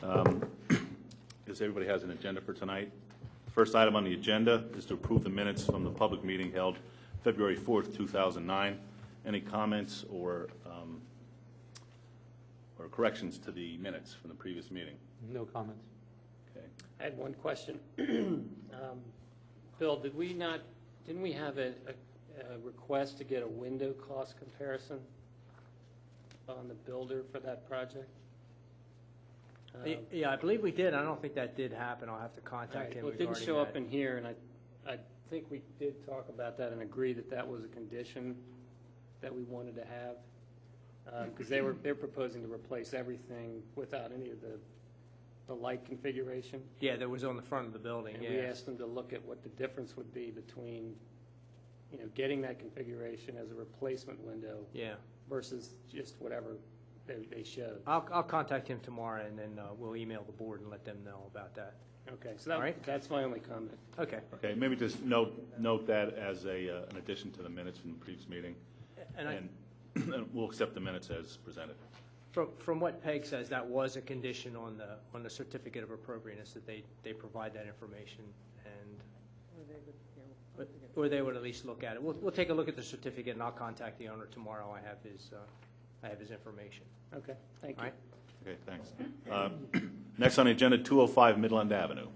Because everybody has an agenda for tonight. First item on the agenda is to approve the minutes from the public meeting held February 4th, 2009. Any comments or corrections to the minutes from the previous meeting? No comments. Okay. I had one question. Bill, didn't we have a request to get a window cost comparison on the builder for that project? Yeah, I believe we did. I don't think that did happen. I'll have to contact him Well, it regarding didn't show up that. in here, and I think we did talk about that and agree that that was a condition that we wanted to have. Because they're proposing to replace everything without any of the light configuration. Yeah, that was on the front of the building, And yeah. we asked them to look at what the difference would be between, getting that configuration as a replacement window Yeah. versus just whatever they showed. I'll contact him tomorrow, and then we'll email the board and let them know about that. Okay, so All right. that's my only comment. Okay. Okay, maybe just note that as an addition to the minutes from the previous meeting, and we'll accept the minutes as presented. From what Peg says, that was a condition on the certificate of appropriateness, that they provide that information, and or they would at least look at it. We'll take a look at the certificate, and I'll contact the owner tomorrow. I have his information. Okay, thank you. All right. Okay, thanks. Next on the agenda, 205 Midland Avenue.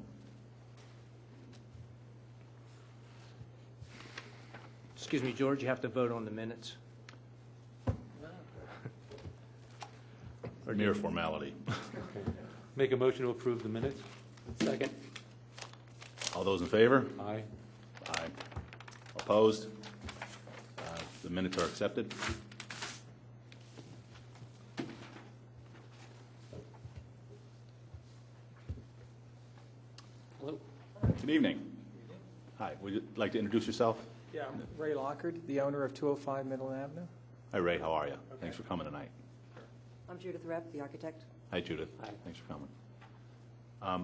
Excuse me, George, you have to vote on the minutes. Or mere formality. Okay. Make a motion to approve the minutes. Second. All those in favor? Aye. Aye. Opposed? The minutes are accepted. Hello. Good evening. Hi, would you like to introduce yourself? Yeah, I'm Ray Lockard, the owner of 205 Midland Avenue. Hi, Ray, how are you? Thanks for coming tonight. I'm Judith Rep, the architect. Hi, Judith. Hi. Thanks for coming. I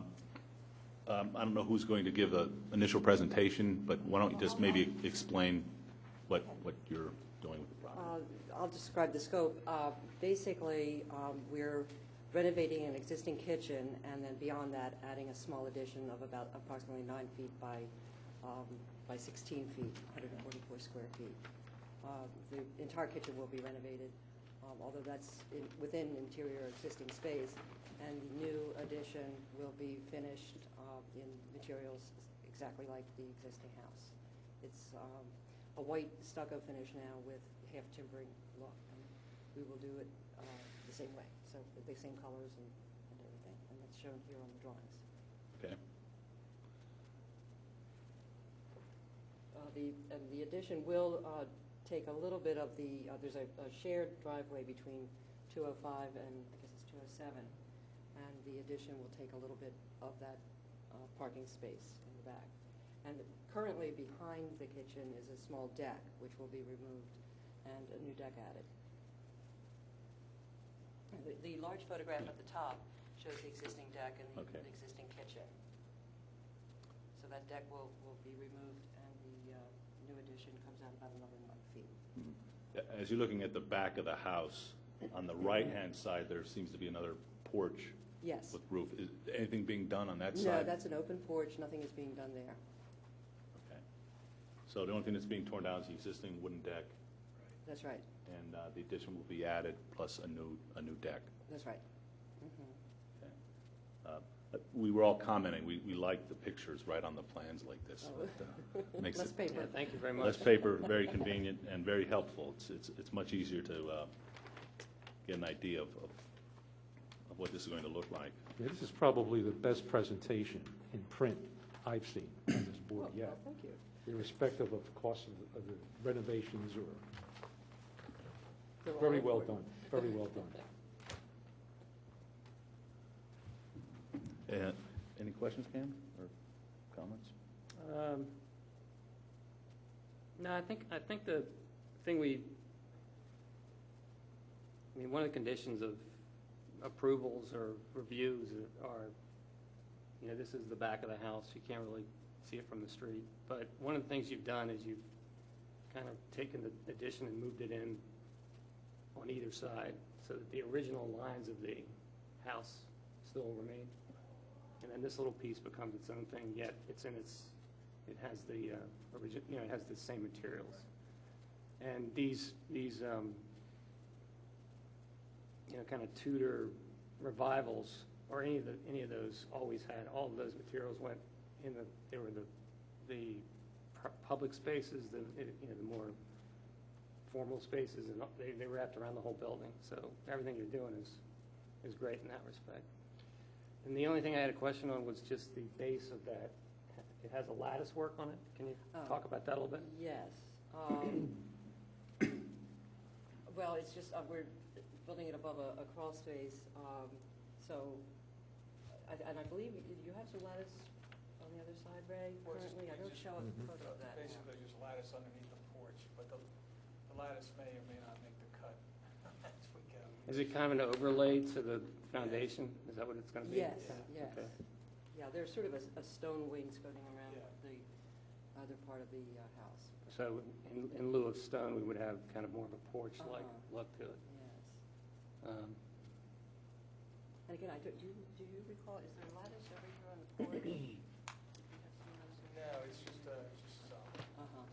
don't know who's going to give an initial presentation, but why don't you just maybe explain what you're doing with the property? I'll describe the scope. Basically, we're renovating an existing kitchen, and then beyond that, adding a small addition of about approximately 9 feet by 16 feet, 144 square feet. The entire kitchen will be renovated, although that's within interior existing space, and the new addition will be finished in materials exactly like the existing house. It's a white stucco finish now with half timbering look, and we will do it the same way, so with the same colors and everything, and that's shown here on the drawings. Okay. The addition will take a little bit of the, there's a shared driveway between 205 and I guess it's 207, and the addition will take a little bit of that parking space in the back. And currently behind the kitchen is a small deck which will be removed and a new deck added. The large photograph at the top shows the existing deck and the existing kitchen. So that deck will be removed, and the new addition comes out about another 9 feet. As you're looking at the back of the house, on the right-hand side, there seems to be another porch Yes. with roof. Is anything being done on that No, side? that's an open porch. Nothing is being done there. Okay. So the only thing that's being torn down is the existing wooden deck, That's right. and the addition will be added, plus a new deck. That's right. Okay. We were all commenting, we like the pictures right on the plans like this. Oh. It makes Less it paper. Yeah, thank you very much. less paper, very convenient, and very helpful. It's much easier to get an idea of what this is going to look like. Yeah, this is probably the best presentation in print I've seen on this board Well, yet, thank you. irrespective of the cost of the renovations or, They're all very well important. done, very well done. Any questions, Cam, or comments? No, I think the thing one of the conditions of approvals or reviews are, this is the back of the house. You can't really see it from the street. But one of the things you've done is you've kind of taken the addition and moved it in on either side so that the original lines of the house still remain. And then this little piece becomes its own thing, yet it's in its, it has the, it has the same materials. And these kind of Tudor revivals, or any of those always had, all of those materials went in they were the public spaces, the more formal spaces, and they wrapped around the whole building. So everything you're doing is great in that respect. And the only thing I had a question on was just the base of that. It has a lattice work on it. Can you talk about that a little bit? Yes. Well, it's just, we're building it above a crawl space, and I believe you have some lattice on the other side, Ray, currently? I don't show a photo of that. Basically, just lattice underneath the porch, but the lattice may or may not make the cut as we go. Is it kind of an overlay to the foundation? Is that what it's going to be? Yes, yes. Okay. Yeah, there's sort of a stone wainscoting around Yeah. the other part of the house. So in lieu of stone, we would have kind of more of a porch-like look to it. Yes. And again, do you recall, is there a lattice over here on the porch? Do you have some lattice over No, it's just some. Uh-huh.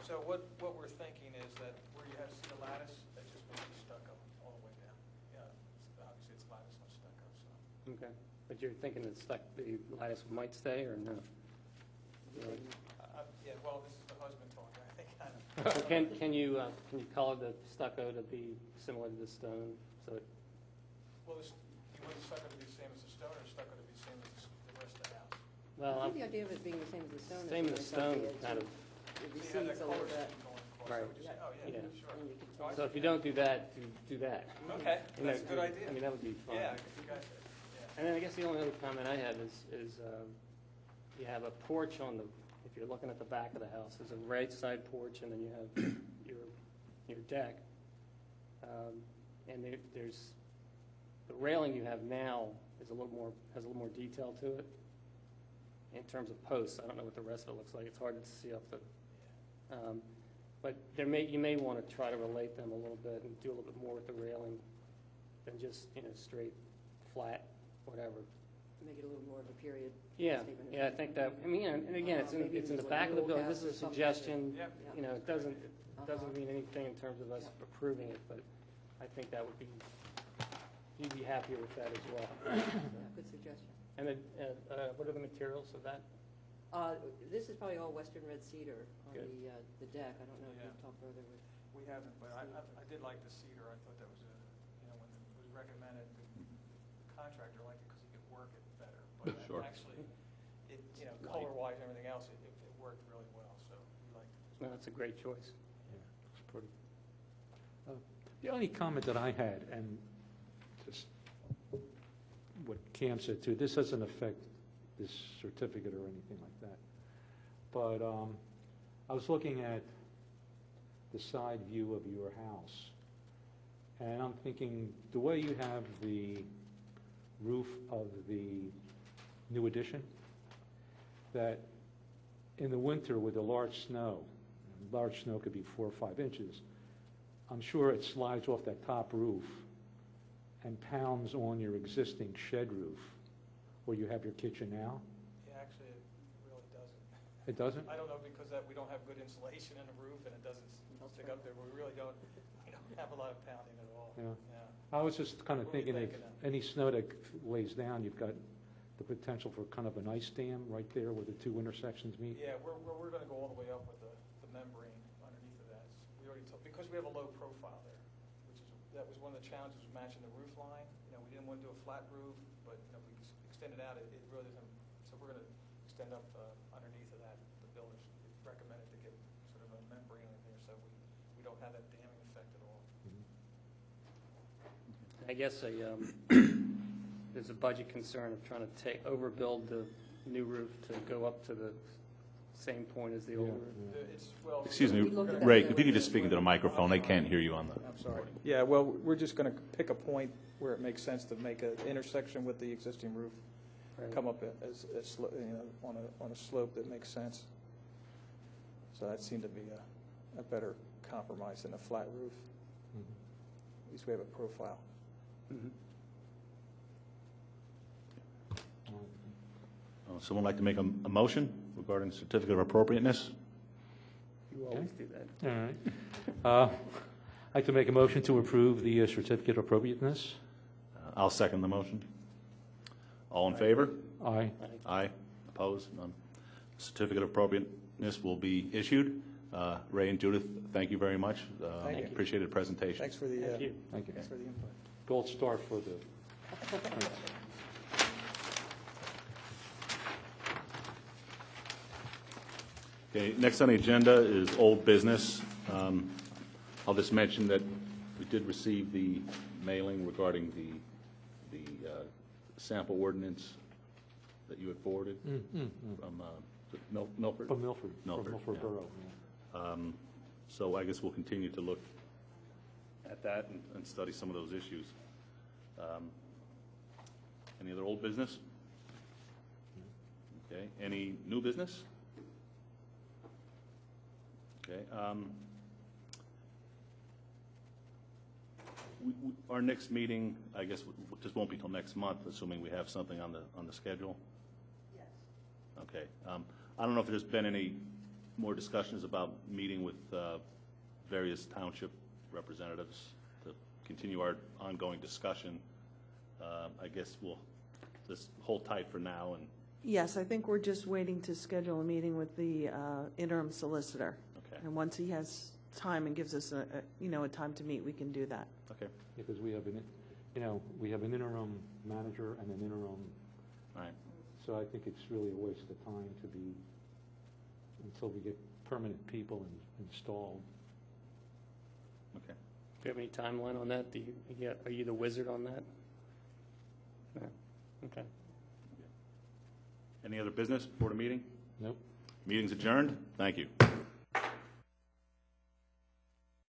So what we're thinking is that where you have the lattice, that just won't be stucco all the way down. Yeah, obviously it's lattice, not stucco, so. Okay. But you're thinking that the lattice might stay, or no? Yeah, well, this is the husband talking, I think, kind of. Can you color the stucco to be similar to the stone? So it, Well, you want the stucco to be the same as the stone, or the stucco to be the same as the rest of the house? well, I think the idea of it being the same as the stone. same as the stone, kind of. It So you have recedes that a color little bit. scheme going across. Right. Is that what you're saying? Oh, yeah, Yeah. sure. And you can Oh, I So if you don't do that, do that. Okay, You know, that's a good idea. I mean, that would be fun. Yeah, you guys, yeah. And then I guess the only other comment I have is you have a porch on the, if you're looking at the back of the house, there's a right side porch, and then you have your deck. And there's, the railing you have now is has a little more detail to it in terms of posts. I don't know what the rest of it looks like. It's hard to see up the, but you may want to try to relate them a little bit and do a little bit more with the railing than just, straight, flat, whatever. Make it a little more of a period. Yeah, statement. yeah, I think that, and again, it's Maybe in the like back of the little building. This is a gaps or something. suggestion. Yep. Yeah. It doesn't mean anything in terms of us approving it, but I think that would be, you'd be happier with that as well. Yeah, good suggestion. And then, what are the materials of that? This is probably all western red cedar on Good. the deck. I don't know if Yeah. you've talked further with. We haven't, but I did like the cedar. I thought that was when it was recommended, the contractor liked it because he could work it better. But Sure. actually, color-wise and everything else, it worked really well, so we liked it. No, that's a great choice. Looks pretty. The only comment that I had, and just what Cam said too, this doesn't affect this certificate or anything like that. But I was looking at the side view of your house, and I'm thinking the way you have the roof of the new addition, that in the winter with the large snow could be 4 or 5 inches, I'm sure it slides off that top roof and pounds on your existing shed roof where you have your kitchen now. Yeah, actually, it really doesn't. It doesn't? I don't know, because we don't have good insulation in the roof, and it doesn't stick up there. We really don't have a lot of pounding at all. Yeah. Yeah. I was just kind of What were you thinking if thinking of? any snow that lays down, you've got the potential for kind of an ice dam right there where the 2 intersections meet. Yeah, we're going to go all the way up with the membrane underneath of that. We already because we have a low profile there, that was one of the challenges of matching the roof line. We didn't want to do a flat roof, but if we extend it out, it really doesn't. So we're going to extend up underneath of that. The builders recommended to get sort of a membrane in there, so we don't have that damming effect at all. I guess there's a budget concern of trying to overbuild the new roof to go up to the same point as the old roof. Excuse me, Ray, if you could just speak into the microphone, I can't hear you on the. I'm sorry. Yeah, well, we're just going to pick a point where it makes sense to make an intersection with the existing roof, Right. come up on a slope that makes sense. So that seemed to be a better compromise than a flat roof. we have a profile. Someone like to make a motion regarding certificate of appropriateness? You always do that. All right. I'd like to make a motion to approve the certificate of appropriateness. I'll second the motion. All in favor? Aye. Aye. Opposed? None. Certificate of appropriateness will be issued. Ray and Judith, thank you very much. Thank you. Appreciated the presentation. Thanks for the, Thank you. Thank you. thanks for the input. Gold star for the, Okay, next on the agenda is old business. I'll just mention that we did receive the mailing regarding the sample ordinance that you had forwarded from Milford. from Milford. Milford, From Milford yeah. Borough. Yeah. So I guess we'll continue to look at that and study some of those issues. Any other old business? Okay, any new business? Okay. Our next meeting, I guess, just won't be till next month, assuming we have something on the schedule? Yes. Okay. I don't know if there's been any more discussions about meeting with various township representatives to continue our ongoing discussion. I guess we'll just hold tight for now. And Yes, I think we're just waiting to schedule a meeting with the interim solicitor. okay. And once he has time and gives us a time to meet, we can do that. Okay. Because we have we have an interim manager and an interim, All right. so I think it's really a waste of time to be, until we get permanent people installed. Okay. Do you have any timeline on that? Are you the wizard on that? No. Okay. Any other business before the meeting? Nope. Meeting's adjourned. Thank you.